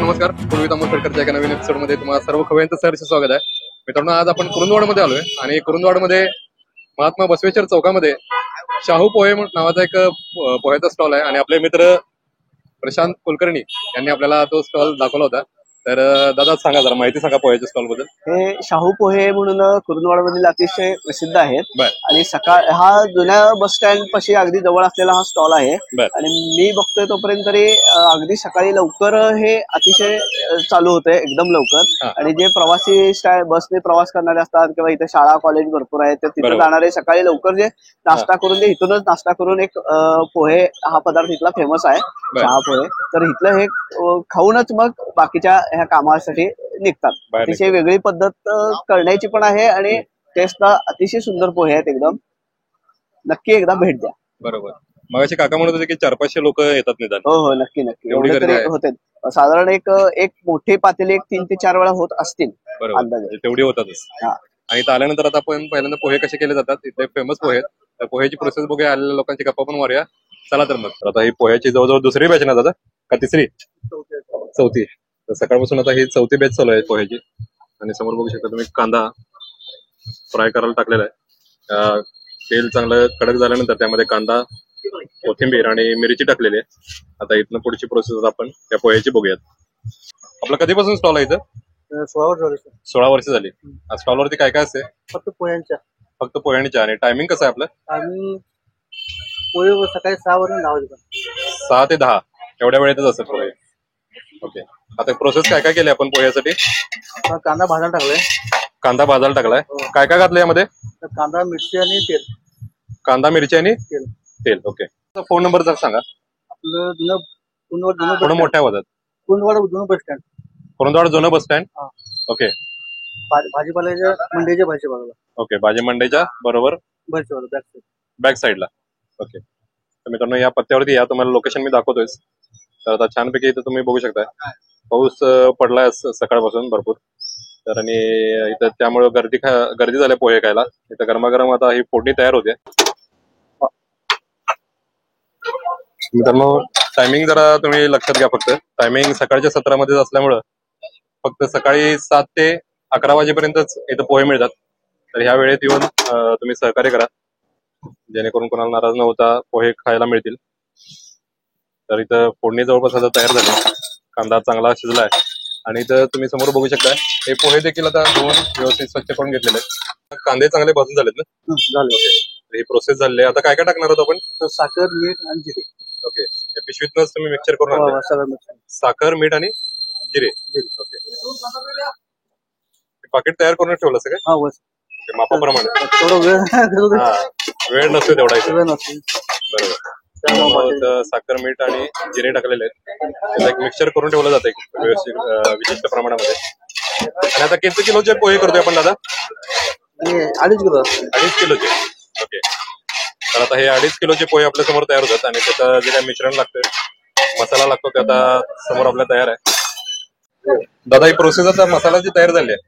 नमस्कार. पूर्वी तांबोसरकरच्या एका नवीन एपिसोडमध्ये तुम्हाला सर्व खवय्यांचं सहर्ष स्वागत आहे. मित्रांनो, आज आपण कुरुंदवाडमध्ये आलोय आणि कुरुंदवाडमध्ये महात्मा बसवेश्वर चौकामध्ये शाहू पोहे नावाचा एक पोह्याचा स्टॉल आहे आणि आपले मित्र प्रशांत कुलकर्णी यांनी आपल्याला तो स्टॉल दाखवला होता. तर दादा सांगा, जरा माहिती सांगा पोह्याच्या स्टॉल बद्दल. हे शाहू पोहे म्हणून कुरुंदवाडमधील अतिशय प्रसिद्ध आहेत आणि सकाळ हा जुन्या बस स्टँड पाशी अगदी जवळ असलेला हा स्टॉल आहे. आणि मी बघतोय तोपर्यंत तरी अगदी सकाळी लवकर हे अतिशय चालू होतंय, एकदम लवकर. आणि जे प्रवासी बसने प्रवास करणारे असतात किंवा इथे शाळा कॉलेज भरपूर आहेत, तर तिथे जाणारे सकाळी लवकर जे नाश्ता करून जे इथूनच नाश्ता करून एक पोहे हा पदार्थ इथला फेमस आहे, चहा पोहे. तर इथलं हे खाऊनच मग बाकीच्या ह्या कामासाठी निघतात. अतिशय वेगळी पद्धत करण्याची पण आहे आणि टेस्टला अतिशय सुंदर पोहे आहेत एकदम. नक्की एकदा भेट द्या. बरोबर. मगाशी काका म्हणत होते की 400-500 लोक येतात निदान. हो हो, नक्की नक्की एवढे होते. साधारण एक मोठे पातेले 3 ते 4 वेळा होत असतील अंदाजे, तेवढी होतातच. आणि इथं आल्यानंतर आता आपण पहिल्यांदा पोहे कसे केले जातात, इथे फेमस पोहे आहेत. तर पोह्याची प्रोसेस बघूया, आलेल्या लोकांची गप्पा पण मारूया. चला तर मग. आता ही पोह्याची जवळजवळ दुसरी बॅच ना दादा, का तिसरी? चौथी. तर सकाळपासून आता ही चौथी बॅच चालू आहे पोह्याची. आणि समोर बघू शकता तुम्ही कांदा फ्राय करायला टाकलेला आहे. तेल चांगलं कडक झाल्यानंतर त्यामध्ये कांदा, कोथिंबीर आणि मिरची टाकलेली आहे. आता इथनं पुढची प्रोसेस आपण त्या पोह्याची बघूयात. आपला कधीपासून स्टॉल आहे इथं? 16 वर्ष झाली. स्टॉलवरती काय काय असते? फक्त पोह्यांच्या. आणि टायमिंग कसं आहे आपलं? आम्ही पोहे सकाळी 6 वरून 10 वाजेपर्यंत. 6 ते 10 एवढ्या वेळेतच असतं पोहे. ओके. आता प्रोसेस काय काय केली आपण पोह्यासाठी? कांदा भाजायला टाकलाय. कांदा भाजायला टाकलाय. काय काय घातलं यामध्ये? कांदा, मिरची आणि तेल. कांदा, मिरची आणि तेल. ओके. फोन नंबर जर सांगा. आपलं थोडं मोठ्या आवाजात. कुरुंदवाड जुनं बस स्टँड. कुरुंदवाड जुनं बस स्टँड. ओके. भाजीपाल्याच्या मंडईच्या बाजूला. ओके. भाजी मंडईच्या बरोबर बॅक साईडला. ओके. तर मित्रांनो, या पत्त्यावरती या, तुम्हाला लोकेशन मी दाखवतोय. तर आता छानपैकी इथं तुम्ही बघू शकता पाऊस पडलाय सकाळपासून भरपूर. तर आणि इथं त्यामुळे गर्दी झाली पोहे खायला. इथं गरमागरम आता ही फोडणी तयार होते. मित्रांनो, टायमिंग जरा तुम्ही लक्षात घ्या. फक्त टायमिंग सकाळच्या सत्रामध्येच असल्यामुळं फक्त सकाळी 7 ते 11 वाजेपर्यंतच इथं पोहे मिळतात. तर ह्या वेळेत येऊन तुम्ही सहकार्य करा, जेणेकरून कोणाला नाराज न होता पोहे खायला मिळतील. तर इथं फोडणी जवळपास आता तयार झाली. कांदा चांगला शिजलाय आणि इथं तुम्ही समोर बघू शकता हे पोहे देखील आता धुवून व्यवस्थित स्वच्छ करून घेतलेले आहेत. कांदे चांगले भाजून झालेत ना? झाले. ही प्रोसेस झाली आहे. आता काय काय टाकणार होतो आपण? साखर, मीठ आणि जिरे. ओके. पिशवीतनच तुम्ही मिक्सचर करून साखर, मीठ आणि जिरे. ओके. पाकिट तयार करून ठेवलं सगळं मापाप्रमाणे. वेळ नसतो तेवढा इथे. बरोबर. साखर, मीठ आणि जिरे टाकलेले आहेत. त्याला एक मिक्सचर करून ठेवलं जातं व्यवस्थित विशिष्ट प्रमाणामध्ये. आणि आता किती किलोचे पोहे करतोय आपण दादा? 2.5 किलोचे. ओके. तर आता हे 2.5 किलोचे पोहे आपल्या समोर तयार होतात आणि त्याचं जे काही मिश्रण लागतं, मसाला लागतो, ते आता समोर आपल्या तयार आहे. दादा, ही प्रोसेस आता मसाल्याची तयार झाली आहे.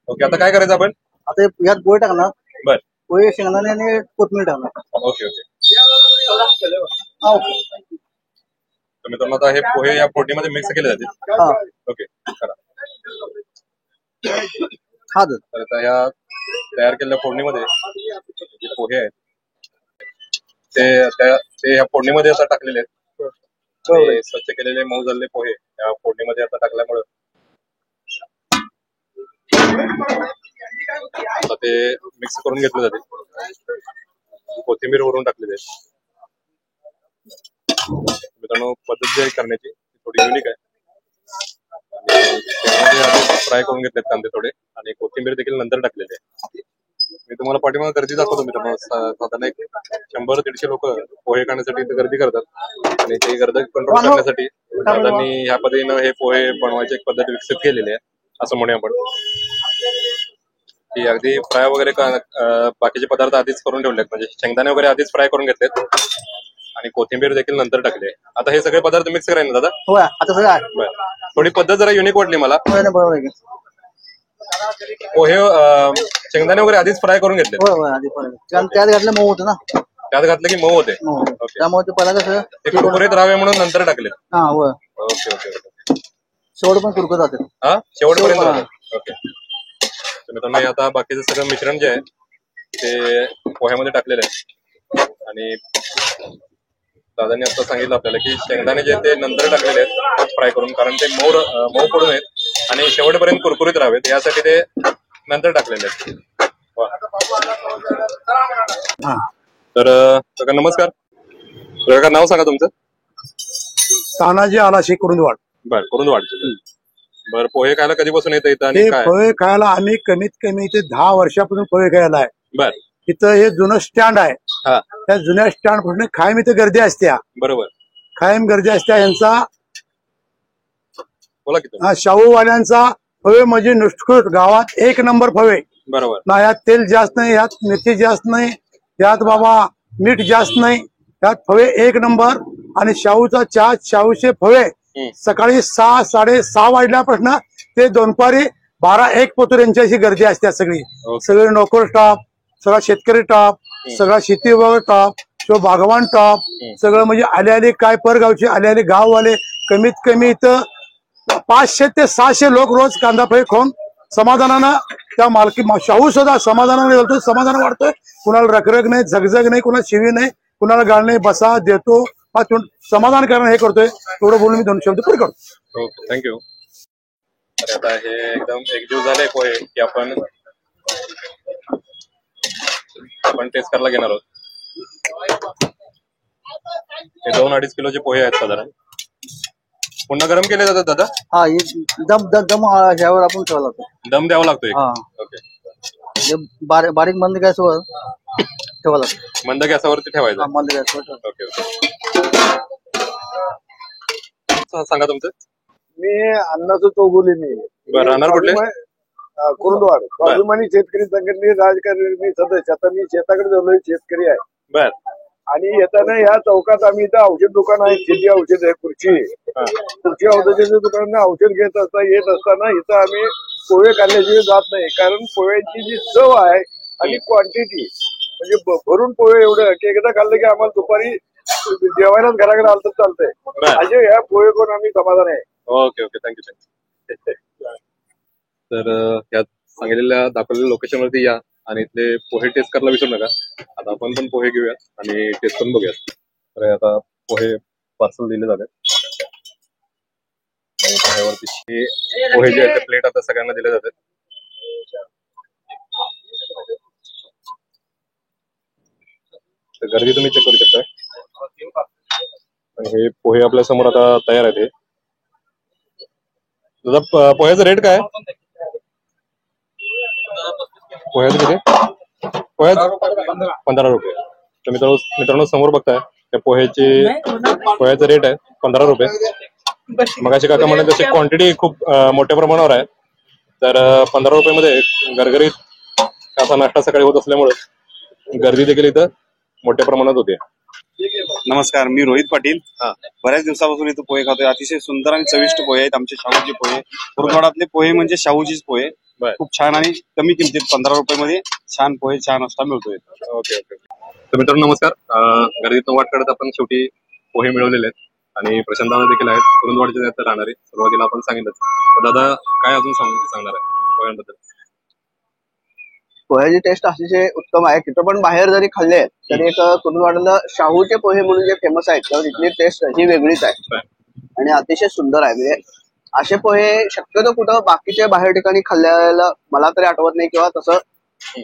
ओके. आता काय करायचं आपण? आता यात पोहे टाकणार. बर. पोहे, शेंगदाणे आणि कोथिंबीर टाकणार. ओके. ओके. मित्रांनो, आता हे पोहे या फोडणीमध्ये मिक्स केले जातील. ओके. करा. तर आता या तयार केलेल्या फोडणीमध्ये जे पोहे आहेत ते या फोडणीमध्ये आता टाकलेले आहेत. स्वच्छ केलेले मऊ झालेले पोहे या फोडणीमध्ये आता टाकल्यामुळे आता ते मिक्स करून घेतले जातील. कोथिंबीर वरून टाकलेली आहे. मित्रांनो, पद्धत जी आहे करण्याची थोडी युनिक आहे. फ्राय करून घेतलेत कांदे थोडे आणि कोथिंबीर देखील नंतर टाकलेले आहे. मी तुम्हाला पाठीमागे गर्दी दाखवतो मित्रांनो. साधारण 100-150 लोक पोहे खाण्यासाठी इथे गर्दी करतात आणि ते गर्दी कंट्रोल करण्यासाठी दादांनी ह्या पद्धतीनं हे पोहे बनवायची एक पद्धत विकसित केलेली आहे, असं म्हणूया आपण. की अगदी फ्राय वगैरे बाकीचे पदार्थ आधीच करून ठेवलेत, म्हणजे शेंगदाणे वगैरे आधीच फ्राय करून घेतलेत आणि कोथिंबीर देखील नंतर टाकले. आता हे सगळे पदार्थ मिक्स करायचे ना दादा? हो, आता सगळं. थोडी पद्धत जरा युनिक वाटली मला. बरोबर आहे. पोहे शेंगदाणे वगैरे आधीच फ्राय करून घेतले. त्यात घातलं मऊ होतं ना. त्यात घातलं की मऊ होते. त्यामुळे ते पहिला कसं कुरकुरीत राहावे म्हणून नंतर टाकले. ओके. ओके. शेवट पण कुरकुर जाते. हा शेवटपर्यंत राहतात. ओके. तर मित्रांनो हे आता बाकीचं सगळं मिश्रण जे आहे ते पोह्यामध्ये टाकलेलं आहे आणि दादांनी आता सांगितलं आपल्याला की शेंगदाणे जे ते नंतर टाकलेले आहेत फ्राय करून, कारण ते मऊ पडू नयेत आणि शेवटपर्यंत कुरकुरीत राहावेत यासाठी ते नंतर टाकलेले आहेत. तर काका नमस्कार. काका नाव सांगा तुमचं. तानाजी आलाशी कुरुंदवाड. बर कुरुंदवाड. बर पोहे खायला कधीपासून येतं इथं आणि ते काय? पोहे खायला आम्ही कमीत कमी इथे 10 वर्षापासून पोहे खायला आहे. बर. इथं हे जुनं स्टँड आहे. हा. त्या जुन्या स्टँड पासून कायम इथे गर्दी असते. बरोबर. कायम गर्दी असते. यांचा बोला की तुम्ही. शाहूवाल्यांचा फवे म्हणजे नुसतं गावात एक नंबर फवे. बरोबर. ना यात तेल जास्त नाही, यात मिरची जास्त नाही, यात बाबा मीठ जास्त नाही, यात फवे एक नंबर. आणि शाहूचा चहा, शाहूचे फवे सकाळी 6 6:30 वाजल्यापासून ते दुपारी 12-1 पोतूर यांची गर्दी असते. सगळे नोकर स्टाफ, सगळा शेतकरी स्टाफ, सगळा शेती विभाग स्टाफ, तो बागवान स्टाफ, सगळं म्हणजे आले काय परगावचे आले गाववाले कमीत कमी इथं 500 ते 600 लोक रोज कांदा फळे खाऊन समाधानानं त्या मालकी शाहू सुद्धा समाधानाने घालतो. समाधान वाटतोय. कुणाला रखरख नाही, झगझग नाही, कुणाला शिवी नाही, कुणाला गाळ नाही, बसा देतो समाधान करणं हे करतोय. एवढं बोलून मी 2 शब्द पुढे करतो. Okay thank you. तर आता हे एकदम एकजीव झाले पोहे की आपण टेस्ट करायला घेणार आहोत. हे 2-2.5 किलोचे पोहे आहेत साधारण. पुन्हा गरम केले जातात दादा. हा दम ह्यावर आपण ठेवायला लागतो. दम द्यावा लागतोय. ओके. बारीक मंद गॅसवर ठेवायला लागतो. मंद गॅसवरती ठेवायचं. मंद गॅसवर. ओके. सांगा तुमचं. मी अन्नाचं चौगुले. मी राहणार कुठले? कुरुंदवाड. स्वाभिमानी शेतकरी संघटने राजकारणी सदस्य. आता मी शेताकडे झालोय, शेतकरी आहे. बर. आणि येताना ह्या चौकात आम्ही इथं औषध दुकान आहे, शेती औषध आहे, खुर्ची औषधाच्या दुकानात औषध घेत येत असताना इथं आम्ही पोहे खाल्ल्याशिवाय जात नाही. कारण पोह्याची जी चव आहे आणि क्वांटिटी म्हणजे भरून पोहे एवढं की एकदा खाल्लं की आम्हाला दुपारी जेवायलाच घराकडे आलं तर चालतंय. असे ह्या पोहे करून आम्ही समाधान आहे. Okay okay thank you. तर यात सांगितलेल्या दाखवलेल्या लोकेशन वरती या आणि इथले पोहे टेस्ट करायला विसरू नका. आता आपण पण पोहे घेऊयात आणि टेस्ट करून बघूयात. तर आता पोहे पार्सल दिले जाते. पोह्यावरती पोहे जे आहेत प्लेट आता सगळ्यांना दिले जातात. गर्दी तुम्ही चेक करू शकता. आणि हे पोहे आपल्या समोर आता तयार आहेत. दादा पोह्याचा रेट काय? पोह्याचं किती? पोह्याचं 15 रुपये. तर मित्रांनो समोर बघताय त्या पोह्याचा रेट आहे 15 रुपये. मग अशी काका म्हणत तशी क्वांटिटी खूप मोठ्या प्रमाणावर आहे. तर 15 रुपयामध्ये गरगरीत असा नाश्ता सकाळी होत असल्यामुळे गर्दी देखील इथं मोठ्या प्रमाणात होते. नमस्कार, मी रोहित पाटील. बऱ्याच दिवसापासून इथं पोहे खातोय. अतिशय सुंदर आणि चविष्ट पोहे आहेत आमचे शाहूचे पोहे. कुरुंदवाडातले पोहे म्हणजे शाहूचीच पोहे. खूप छान आणि कमी किमतीत 15 रुपयामध्ये छान पोहे, छान नाश्ता मिळतोय. Okay okay. तर मित्रांनो नमस्कार. गर्दीतून वाट काढत आपण शेवटी पोहे मिळवलेले आहेत आणि प्रशांत दादा देखील आहेत कुरुंदवाडचे राहणारे. सुरुवातीला आपण सांगितलं. दादा काय अजून सांगणार आहे पोह्यांबद्दल? पोह्याची टेस्ट अतिशय उत्तम आहे. तिथं पण बाहेर जरी खाल्ले तरी एक कुरुंदवाडाला शाहूचे पोहे म्हणून जे फेमस आहेत तर तिथली टेस्ट ही वेगळीच आहे आणि अतिशय सुंदर आहे. म्हणजे असे पोहे शक्यतो कुठं बाकीच्या बाहेर ठिकाणी खाल्ल्याला मला तरी आठवत नाही किंवा तसं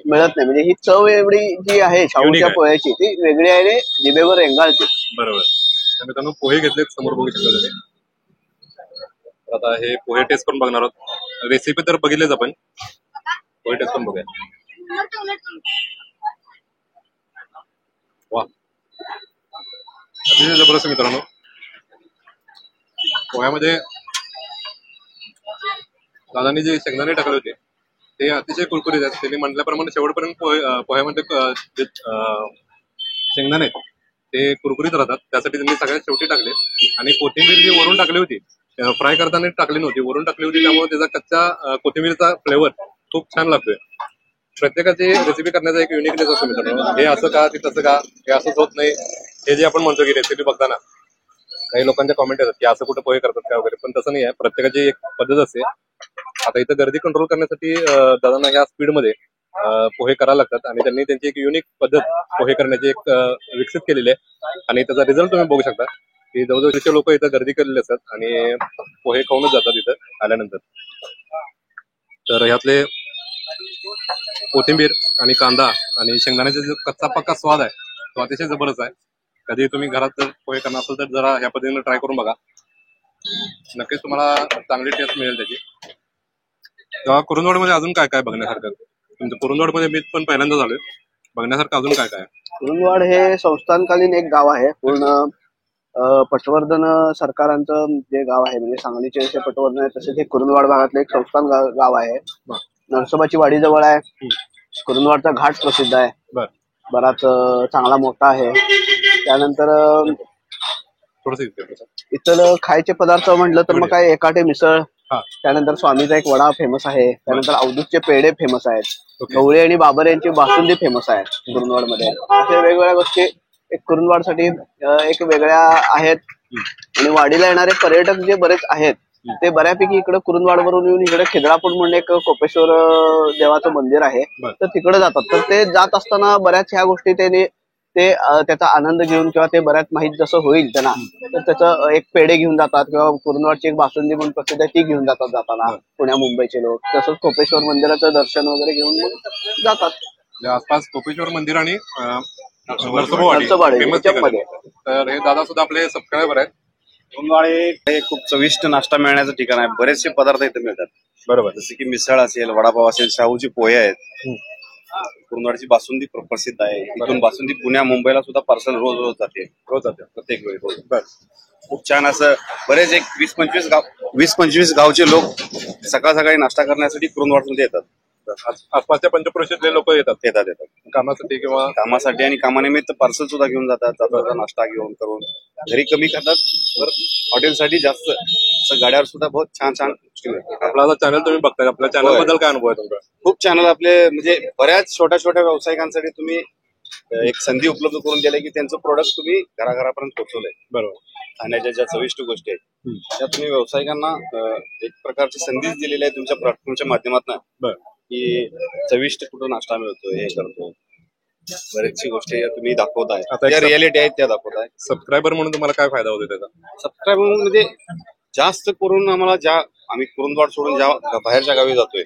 मिळत नाही. म्हणजे ही चव एवढी जी आहे शाहूच्या पोह्याची ती वेगळी आहे आणि जिभेवर रेंगाळते. बरोबर. मित्रांनो पोहे घेतलेत समोर बघू शकता. आता हे पोहे टेस्ट करून बघणार आहोत. रेसिपी तर बघितलेच आपण. पोहे टेस्ट करून बघूया. वा अतिशय जबरदस्त मित्रांनो. पोह्यामध्ये दादांनी जे शेंगदाणे टाकले होते ते अतिशय कुरकुरीत आहेत. त्यांनी म्हटल्याप्रमाणे शेवटपर्यंत पोह्यामध्ये जे शेंगदाणे आहेत ते कुरकुरीत राहतात. त्यासाठी त्यांनी सगळ्यात शेवटी टाकले आणि कोथिंबीर जी वरून टाकली होती फ्राय करताना टाकली नव्हती, वरून टाकली होती. त्यामुळे त्याचा कच्चा कोथिंबीरचा फ्लेवर खूप छान लागतोय. प्रत्येकाची रेसिपी करण्याचा एक युनिकनेस असतो मित्रांनो. हे असं का ते तसं का हे असंच होत नाही. हे जे आपण म्हणतो की रेसिपी बघताना काही लोकांच्या कॉमेंट येतात की असं कुठं पोहे करतात काय वगैरे, पण तसं नाही आहे. प्रत्येकाची एक पद्धत असते. आता इथं गर्दी कंट्रोल करण्यासाठी दादांना ह्या स्पीडमध्ये पोहे करायला लागतात आणि त्यांनी त्यांची एक युनिक पद्धत पोहे करण्याची एक विकसित केलेली आहे आणि त्याचा रिझल्ट तुम्ही बघू शकता की जवळजवळ लोक इथं गर्दी केलेले असतात आणि पोहे खाऊनच जातात इथं आल्यानंतर. तर ह्यातले कोथिंबीर आणि कांदा आणि शेंगदाण्याचा जो कच्चा पक्का स्वाद आहे तो अतिशय जबरदस्त आहे. कधी तुम्ही घरात जर पोहे करणार असेल तर जरा ह्या पद्धतीने ट्राय करून बघा, नक्कीच तुम्हाला चांगली टेस्ट मिळेल त्याची. तेव्हा कुरुंदवाडमध्ये अजून काय काय बघण्यासारखं? तुमच्या कुरुंदवाडमध्ये मी पण पहिल्यांदा झालोय. बघण्यासारखं अजून काय काय? कुरुंदवाड हे संस्थानकालीन एक गाव आहे. पूर्ण पटवर्धन सरकारांचं जे गाव आहे, म्हणजे सांगलीचे जे पटवर्धन आहे तसेच हे कुरुंदवाड भागातलं एक संस्थान गाव आहे. नरसोबाची वाडी जवळ आहे. कुरुंदवाडचा घाट प्रसिद्ध आहे, बराच चांगला मोठा आहे. त्यानंतर थोडस इतर खायचे पदार्थ म्हटलं तर मग काय एकाटे मिसळ, त्यानंतर स्वामीचा एक वडा फेमस आहे, त्यानंतर अवधूतचे पेढे फेमस आहेत, गवळे आणि बाबर यांची बासुंदी फेमस आहे कुरुंदवाडमध्ये. अशा वेगवेगळ्या गोष्टी एक कुरुंदवाडसाठी एक वेगळ्या आहेत. आणि वाडीला येणारे पर्यटक जे बरेच आहेत ते बऱ्यापैकी इकडे कुरुंदवाडवरून येऊन इकडे खिद्रापूर म्हणून एक कोपेश्वर देवाचं मंदिर आहे, तर तिकडे जातात. तर ते जात असताना बऱ्याच ह्या गोष्टी ते त्याचा आनंद घेऊन किंवा ते बऱ्याच माहीत जसं होईल त्यांना, तर त्याचं एक पेढे घेऊन जातात किंवा कुरुंदवाडची एक बासुंदी म्हणून प्रसिद्ध आहे ती घेऊन जातात जाताना पुण्या मुंबईचे लोक. तसंच कोपेश्वर मंदिराचं दर्शन वगैरे घेऊन मग जातात. आसपास कोपेश्वर मंदिर आणि नरसोबावाडी मध्ये. तर हे दादा सुद्धा आपले सबस्क्रायबर आहेत. कुरुंदवाडे हे खूप चविष्ट नाश्ता मिळण्याचं ठिकाण आहे. बरेचसे पदार्थ इथे मिळतात. बरोबर. जसे की मिसळ असेल, वडापाव असेल, शाहूची पोहे आहेत. कुरुंदवाडची बासुंदी प्रसिद्ध आहे. इथून बासुंदी पुण्या मुंबईला सुद्धा पार्सल रोज जाते प्रत्येक वेळी रोज. खूप छान असं बरेच एक 20-25 गावचे लोक सकाळ सकाळी नाश्ता करण्यासाठी कुरुंदवाडमध्ये येतात. आसपासच्या पंचक्रोशीतले लोक येतात कामासाठी किंवा कामासाठी आणि कामानिमित्त पार्सल सुद्धा घेऊन जातात. नाश्ता घेऊन करून घरी कमी खातात, तर हॉटेलसाठी जास्त. असं गाड्यावर सुद्धा बहुत छान छान गोष्टी मिळतात. आपला चॅनल तुम्ही बघताय, आपल्या चॅनल बद्दल काय अनुभव आहे तुमचा? खूप चॅनल आपले म्हणजे बऱ्याच छोट्या छोट्या व्यावसायिकांसाठी तुम्ही एक संधी उपलब्ध करून दिली की त्यांचं प्रोडक्ट तुम्ही घराघरापर्यंत पोहोचवलंय. बरोबर. खाण्याच्या ज्या चविष्ट गोष्टी आहेत त्या तुम्ही व्यावसायिकांना एक प्रकारची संधीच दिलेली आहे तुमच्या प्लॅटफॉर्मच्या माध्यमातून, की चविष्ट कुठं नाश्ता मिळतो हे करतो. बरेचशी गोष्टी तुम्ही दाखवताय, त्या रियालिटी आहेत त्या दाखवताय. सबस्क्रायबर म्हणून तुम्हाला काय फायदा होतो त्याचा? सबस्क्रायबर म्हणजे जास्त करून आम्हाला ज्या आम्ही कुरुंदवाड सोडून ज्या बाहेरच्या गावी जातोय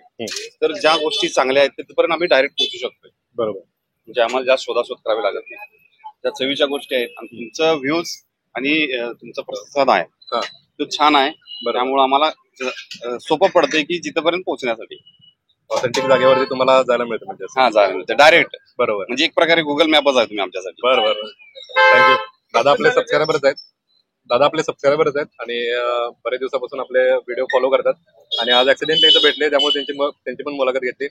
तर ज्या गोष्टी चांगल्या आहेत तिथपर्यंत आम्ही डायरेक्ट पोहोचू शकतोय. बरोबर. म्हणजे आम्हाला जास्त शोधाशोध करावी लागत नाही. त्या चवीच्या गोष्टी आहेत आणि तुमचं व्ह्यूज आणि तुमचा प्रतिसाद आहे तो छान आहे. त्यामुळे आम्हाला सोपं पडतंय की जिथपर्यंत पोहोचण्यासाठी. ऑथेंटिक जागेवरती तुम्हाला जायला मिळतं म्हणजे? जायला मिळतं डायरेक्ट. बरोबर. म्हणजे एक प्रकारे गुगल मॅपच आहे तुम्ही आमच्यासाठी. बरोबर. थँक्यू. दादा आपले सबस्क्रायबरच आहेत आणि बरेच दिवसापासून आपले व्हिडिओ फॉलो करतात आणि आज ऍक्सिडेंट इथं भेटले त्यामुळे त्यांची पण मुलाखत घेतली.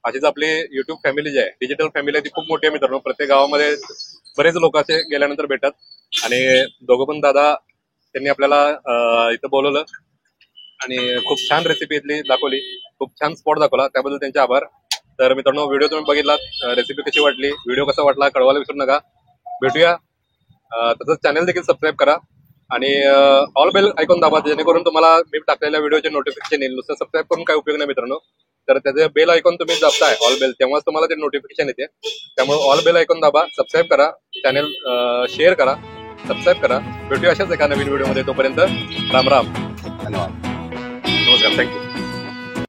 अशीच आपली युट्यूब फॅमिली जी आहे, डिजिटल फॅमिली आहे, ती खूप मोठी आहे मित्रांनो. प्रत्येक गावामध्ये बरेच लोक असे गेल्यानंतर भेटतात आणि दोघं पण दादा त्यांनी आपल्याला इथं बोलवलं आणि खूप छान रेसिपी इथली दाखवली, खूप छान स्पॉट दाखवला, त्याबद्दल त्यांचे आभार. तर मित्रांनो व्हिडिओ तुम्ही बघितलात, रेसिपी कशी वाटली, व्हिडिओ कसा वाटला कळवायला विसरू नका. भेटूया. तसंच चॅनल देखील सबस्क्राईब करा आणि ऑल बेल आयकॉन दाबा जेणेकरून तुम्हाला मी टाकलेल्या व्हिडिओचे नोटिफिकेशन येईल. नुसतं सबस्क्राईब करून काय उपयोग नाही मित्रांनो. तर त्याचे बेल आयकॉन तुम्ही दाबताय ऑल बेल, तेव्हाच तुम्हाला ते नोटिफिकेशन येते. त्यामुळे ऑल बेल आयकॉन दाबा, सबस्क्राईब करा, चॅनल शेअर करा, सबस्क्राईब करा. भेटूया अशाच एका नवीन व्हिडिओमध्ये. तोपर्यंत राम राम. धन्यवाद. नमस्कार. थँक्यू.